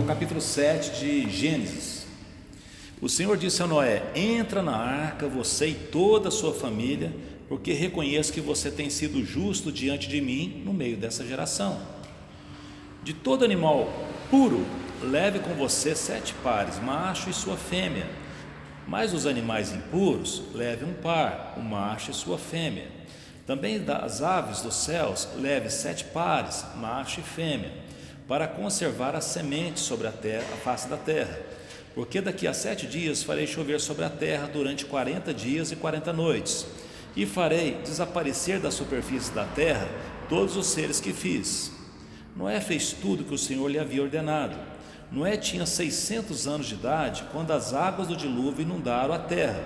Capítulo 7 de Gênesis. O Senhor disse a Noé: entra na arca, você e toda a sua família, porque reconheço que você tem sido justo diante de mim no meio dessa geração. De todo animal puro, leve com você 7 pares, macho e sua fêmea. Mas os animais impuros, leve um par, o macho e sua fêmea. Também das aves dos céus, leve 7 pares, macho e fêmea, para conservar a semente sobre a face da terra. Porque daqui a 7 dias farei chover sobre a terra durante 40 dias e 40 noites, e farei desaparecer da superfície da terra todos os seres que fiz. Noé fez tudo que o Senhor lhe havia ordenado. Noé tinha 600 anos de idade quando as águas do dilúvio inundaram a terra.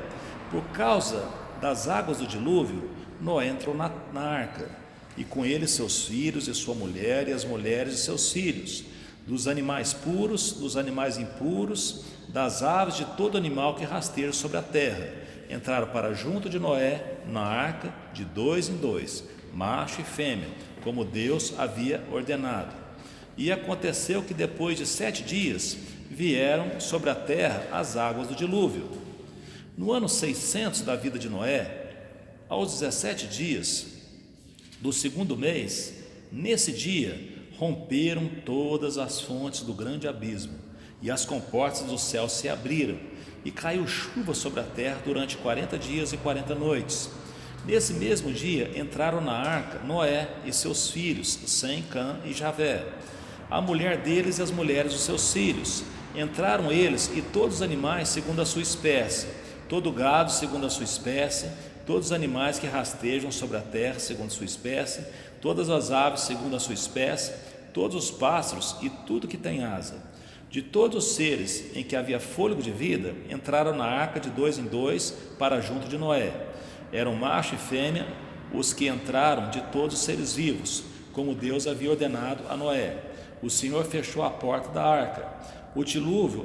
Por causa das águas do dilúvio, Noé entrou na arca, e com ele seus filhos e sua mulher e as mulheres de seus filhos, dos animais puros, dos animais impuros, das aves, de todo animal que rasteja sobre a terra. Entraram para junto de Noé na arca de 2 em 2, macho e fêmea, como Deus havia ordenado. E aconteceu que depois de 7 dias vieram sobre a terra as águas do dilúvio. No ano 600 da vida de Noé, aos 17 dias do 2º mês, nesse dia romperam todas as fontes do grande abismo, e as comportas do céu se abriram, e caiu chuva sobre a terra durante 40 dias e 40 noites. Nesse mesmo dia entraram na arca Noé e seus filhos, Sem, Cã e Javé, a mulher deles e as mulheres dos seus filhos. Entraram eles e todos os animais segundo a sua espécie, todo o gado segundo a sua espécie, todos os animais que rastejam sobre a terra segundo a sua espécie, todas as aves segundo a sua espécie, todos os pássaros e tudo que tem asa. De todos os seres em que havia fôlego de vida, entraram na arca de 2 em 2 para junto de Noé. Eram macho e fêmea os que entraram de todos os seres vivos, como Deus havia ordenado a Noé. O Senhor fechou a porta da arca. O dilúvio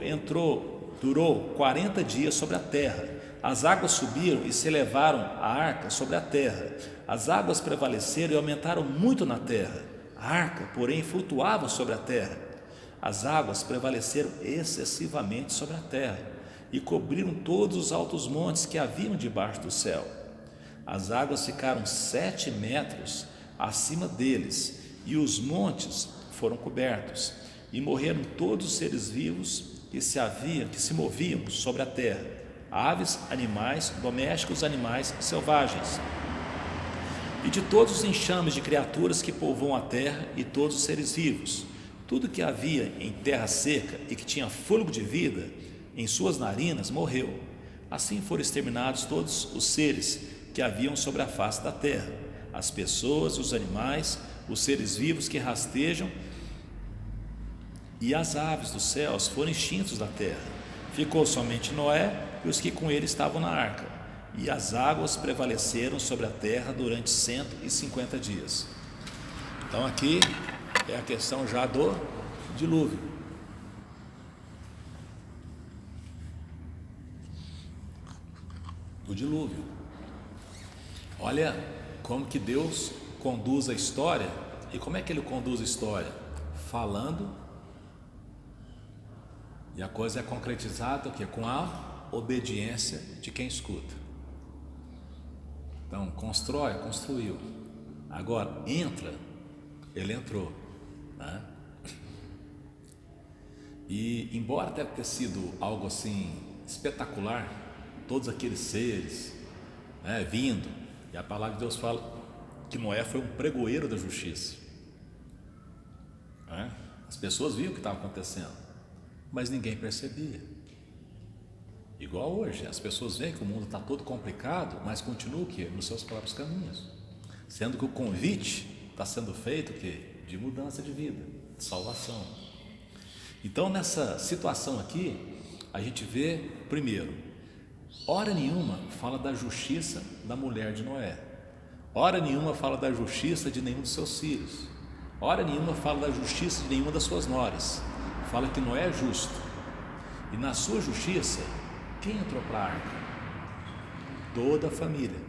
durou 40 dias sobre a terra. As águas subiram e se elevaram a arca sobre a terra. As águas prevaleceram e aumentaram muito na terra. A arca, porém, flutuava sobre a terra. As águas prevaleceram excessivamente sobre a terra e cobriram todos os altos montes que haviam debaixo do céu. As águas ficaram 7 metros acima deles, e os montes foram cobertos, e morreram todos os seres vivos que se moviam sobre a terra, aves, animais domésticos, animais selvagens, e de todos os enxames de criaturas que povoam a terra, e todos os seres vivos. Tudo que havia em terra seca e que tinha fôlego de vida em suas narinas morreu. Assim foram exterminados todos os seres que haviam sobre a face da terra, as pessoas, os animais, os seres vivos que rastejam, e as aves dos céus foram extintos da terra. Ficou somente Noé e os que com ele estavam na arca, e as águas prevaleceram sobre a terra durante 150 dias. Então aqui é a questão já do dilúvio. O dilúvio. Olha como que Deus conduz a história. E como é que Ele conduz a história? Falando, e a coisa é concretizada com a obediência de quem escuta. Então, construiu. Agora, entra, Ele entrou, né? E embora deve ter sido algo assim espetacular, todos aqueles seres, né, vindo, e a palavra de Deus fala que Noé foi um pregoeiro da justiça, né? As pessoas viam o que estava acontecendo, mas ninguém percebia. Igual hoje, as pessoas veem que o mundo está todo complicado, mas continua o quê? Nos seus próprios caminhos, sendo que o convite está sendo feito o quê? De mudança de vida, de salvação. Então, nessa situação aqui, a gente vê, primeiro, hora nenhuma fala da justiça da mulher de Noé, hora nenhuma fala da justiça de nenhum dos seus filhos, hora nenhuma fala da justiça de nenhuma das suas noras. Fala que Noé é justo, e na sua justiça, quem entrou para a arca? Toda a família.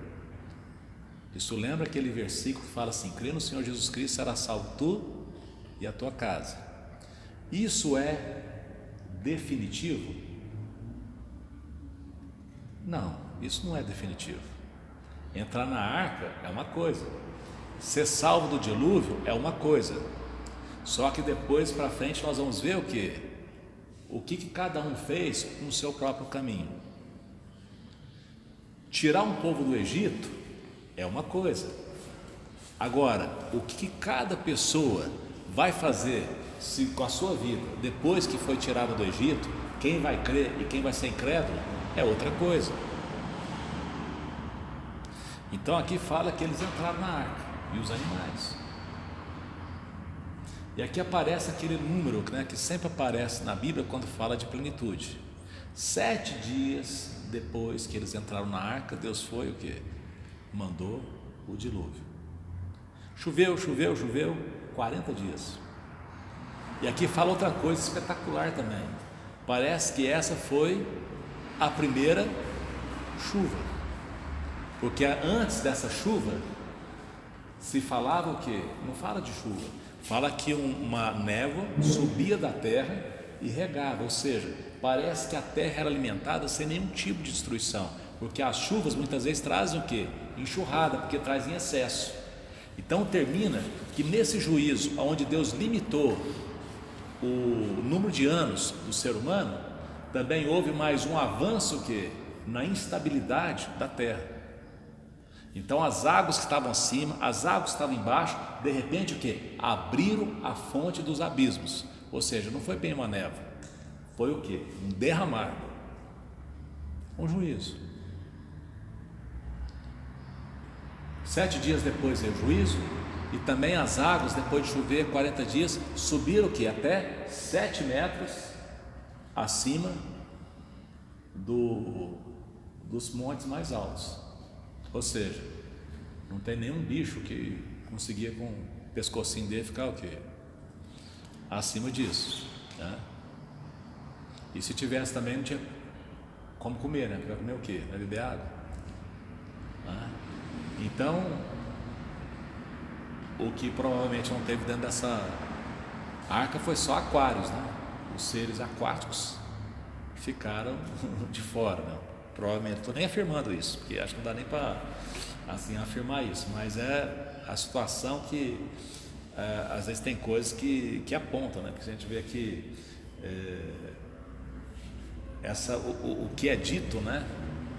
Isso lembra aquele versículo que fala assim: crê no Senhor Jesus Cristo, será salvo tu e a tua casa. Isso é definitivo? Não, isso não é definitivo. Entrar na arca é uma coisa, ser salvo do dilúvio é uma coisa. Só que depois para frente nós vamos ver o que? O que cada um fez no seu próprio caminho. Tirar um povo do Egito é uma coisa. Agora, o que cada pessoa vai fazer com a sua vida depois que foi tirada do Egito, quem vai crer e quem vai ser incrédulo, é outra coisa. Então aqui fala que eles entraram na arca, e os animais. E aqui aparece aquele número, né, que sempre aparece na Bíblia quando fala de plenitude. 7 dias depois que eles entraram na arca, Deus foi o que? Mandou o dilúvio. Choveu, 40 dias. E aqui fala outra coisa espetacular também. Parece que essa foi a primeira chuva, porque antes dessa chuva se falava o que? Não fala de chuva, fala que uma névoa subia da terra e regava, ou seja, parece que a terra era alimentada sem nenhum tipo de destruição, porque as chuvas muitas vezes trazem o que? Enxurrada, porque trazem excesso. Então termina que nesse juízo, onde Deus limitou o número de anos do ser humano, também houve mais um avanço que na instabilidade da terra. Então as águas que estavam acima, as águas que estavam embaixo, de repente o que? Abriram a fonte dos abismos. Ou seja, não foi bem uma névoa, foi o que? Um derramar, um juízo. 7 dias depois veio o juízo, e também as águas, depois de chover 40 dias, subiram o que? Até 7 metros acima dos montes mais altos. Ou seja, não tem nenhum bicho que conseguia com o pescocinho dele ficar o quê? Acima disso, né? E se tivesse também não tinha como comer, né? Vai comer o quê? Vai beber água, né? Então, o que provavelmente não teve dentro dessa arca foi só aquários, né? Os seres aquáticos ficaram de fora, né? Provavelmente, estou nem afirmando isso, porque acho que não dá nem para assim afirmar isso, mas é a situação que às vezes tem coisas que apontam, né? Porque a gente vê que o que é dito, né?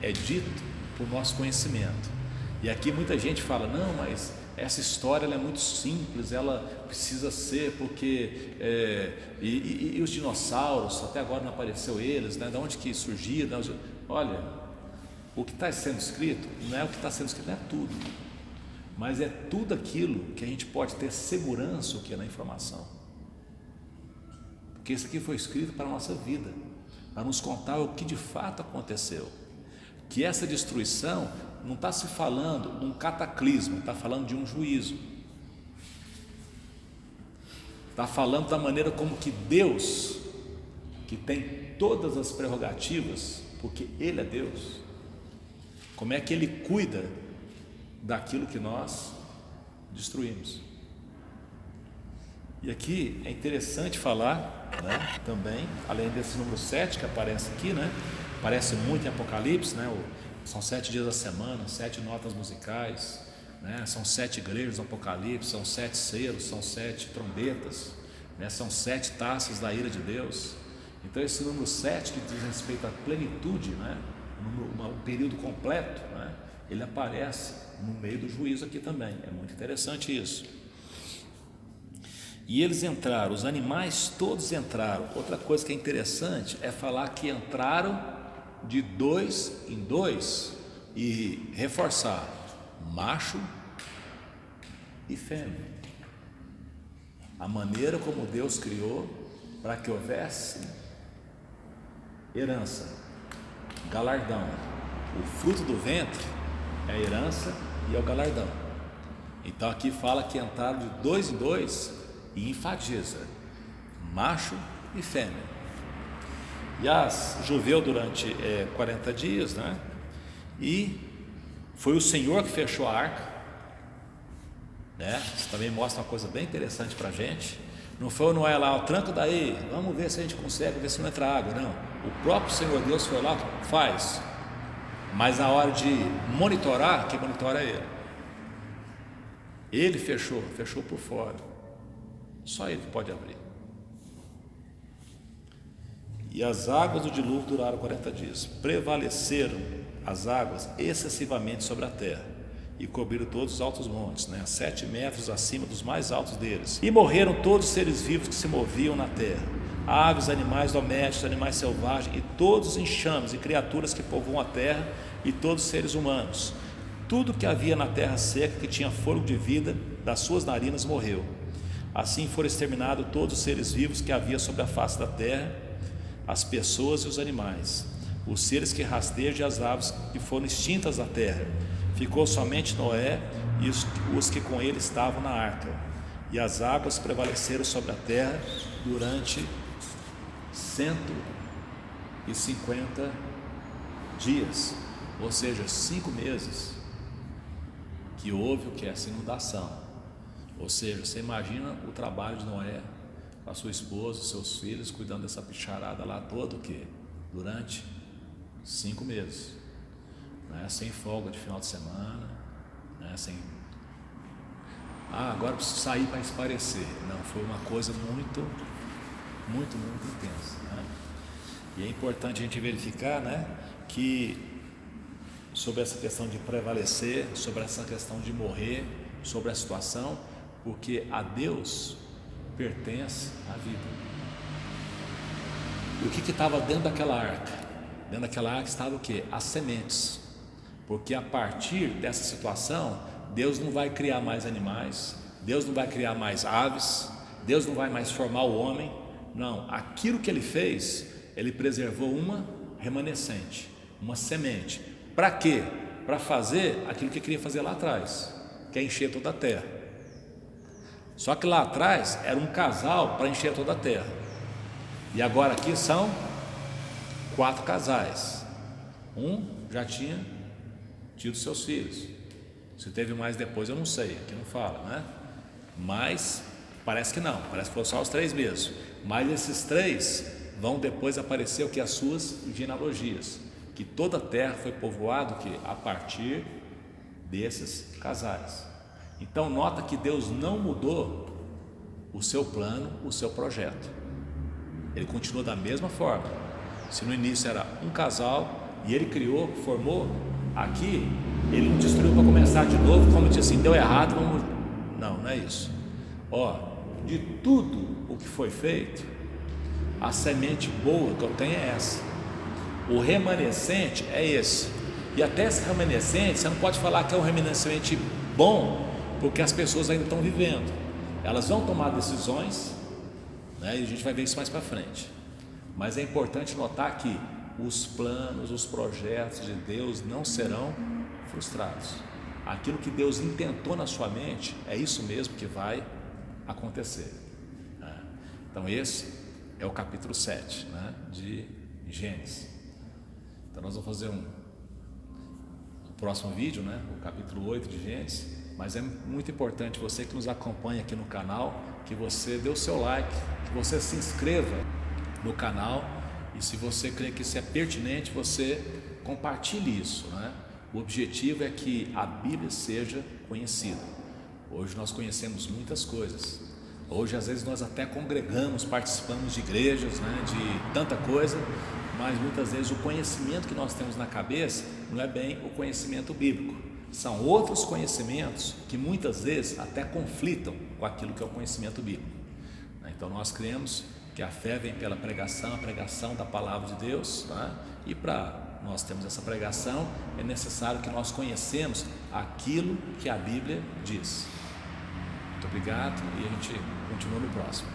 É dito por nosso conhecimento. E aqui muita gente fala, não, mas essa história ela é muito simples, ela precisa ser porque e os dinossauros, até agora não apareceu eles, né? De onde que surgiram? Olha, o que está sendo escrito não é o que está sendo escrito, não é tudo, mas é tudo aquilo que a gente pode ter segurança o que é na informação, porque isso aqui foi escrito para a nossa vida, para nos contar o que de fato aconteceu, que essa destruição não está se falando de um cataclismo, está falando de um juízo, está falando da maneira como que Deus, que tem todas as prerrogativas, porque Ele é Deus, como é que Ele cuida daquilo que nós destruímos. E aqui é interessante falar, né, também, além desse número 7 que aparece aqui, né, aparece muito em Apocalipse, né, são 7 dias da semana, 7 notas musicais, né, são 7 igrejas do Apocalipse, são 7 selos, são 7 trombetas, né, são 7 taças da ira de Deus. Então esse número 7 que diz respeito à plenitude, né, um período completo, né, ele aparece no meio do juízo aqui também. É muito interessante isso. E eles entraram, os animais todos entraram. Outra coisa que é interessante é falar que entraram de 2 em 2 e reforçar macho e fêmea, a maneira como Deus criou para que houvesse herança, galardão. O fruto do ventre é a herança e é o galardão. Então aqui fala que entraram de 2 em 2 e enfatiza macho e fêmea. E choveu durante 40 dias, né? E foi o Senhor que fechou a arca, né? Isso também mostra uma coisa bem interessante para a gente. Não foi o Noé lá, tranca daí, vamos ver se a gente consegue, ver se não entra água. Não, o próprio Senhor Deus foi lá, faz. Mas na hora de monitorar, quem monitora é Ele. Ele fechou por fora. Só Ele pode abrir. E as águas do dilúvio duraram 40 dias. Prevaleceram as águas excessivamente sobre a terra e cobriram todos os altos montes, 7 metros acima dos mais altos deles. E morreram todos os seres vivos que se moviam na terra, aves, animais domésticos, animais selvagens, e todos os enxames e criaturas que povoam a terra, e todos os seres humanos. Tudo que havia na terra seca, que tinha fôlego de vida, das suas narinas morreu. Assim foram exterminados todos os seres vivos que havia sobre a face da terra, as pessoas e os animais, os seres que rastejam e as aves que foram extintas da terra. Ficou somente Noé e os que com ele estavam na arca. E as águas prevaleceram sobre a terra durante 150 dias, ou seja, 5 meses, que houve o que? Essa inundação. Ou seja, você imagina o trabalho de Noé com a sua esposa, os seus filhos, cuidando dessa bicharada lá toda, o que? Durante 5 meses, sem folga de final de semana, agora eu preciso sair para espairecer. Não, foi uma coisa muito intensa, E é importante a gente verificar, que sobre essa questão de prevalecer, sobre essa questão de morrer, sobre a situação, porque a Deus pertence a vida. E o que estava dentro daquela arca? Dentro daquela arca estava o que? As sementes. Porque a partir dessa situação, Deus não vai criar mais animais, Deus não vai criar mais aves, Deus não vai mais formar o homem. Não, aquilo que Ele fez, Ele preservou uma remanescente, uma semente. Para quê? Para fazer aquilo que queria fazer lá atrás, que é encher toda a terra. Só que lá atrás era um casal para encher toda a terra. E agora aqui são 4 casais. Um já tinha tido seus filhos. Se teve mais depois eu não sei, aqui não fala, Mas parece que não, parece que foram só os 3 mesmo. Mas esses 3 vão depois aparecer o que? As suas genealogias. Que toda a terra foi povoada que a partir desses casais. Então nota que Deus não mudou o seu plano, o seu projeto. Ele continua da mesma forma. Se no início era um casal e ele criou, formou, aqui ele não destruiu para começar de novo, como disse assim, deu errado, vamos... Não é isso. De tudo o que foi feito, a semente boa que eu tenho é essa. O remanescente é esse. E até esse remanescente, você não pode falar que é um remanescente bom, porque as pessoas ainda estão vivendo. Elas vão tomar decisões, e a gente vai ver isso mais para frente. Mas é importante notar que os planos, os projetos de Deus não serão frustrados. Aquilo que Deus intentou na sua mente, é isso mesmo que vai acontecer. Então esse é o capítulo 7, de Gênesis. Então nós vamos fazer um próximo vídeo, o capítulo 8 de Gênesis. Mas é muito importante você que nos acompanha aqui no canal, que você dê o seu like, que você se inscreva no canal, e se você crê que isso é pertinente, você compartilhe isso, O objetivo é que a Bíblia seja conhecida. Hoje nós conhecemos muitas coisas. Hoje às vezes nós até congregamos, participamos de igrejas, de tanta coisa, mas muitas vezes o conhecimento que nós temos na cabeça não é bem o conhecimento bíblico. São outros conhecimentos que muitas vezes até conflitam com aquilo que é o conhecimento bíblico. Então nós cremos que a fé vem pela pregação, a pregação da palavra de Deus, e para nós termos essa pregação é necessário que nós conhecemos aquilo que a Bíblia diz. Muito obrigado e a gente continua no próximo.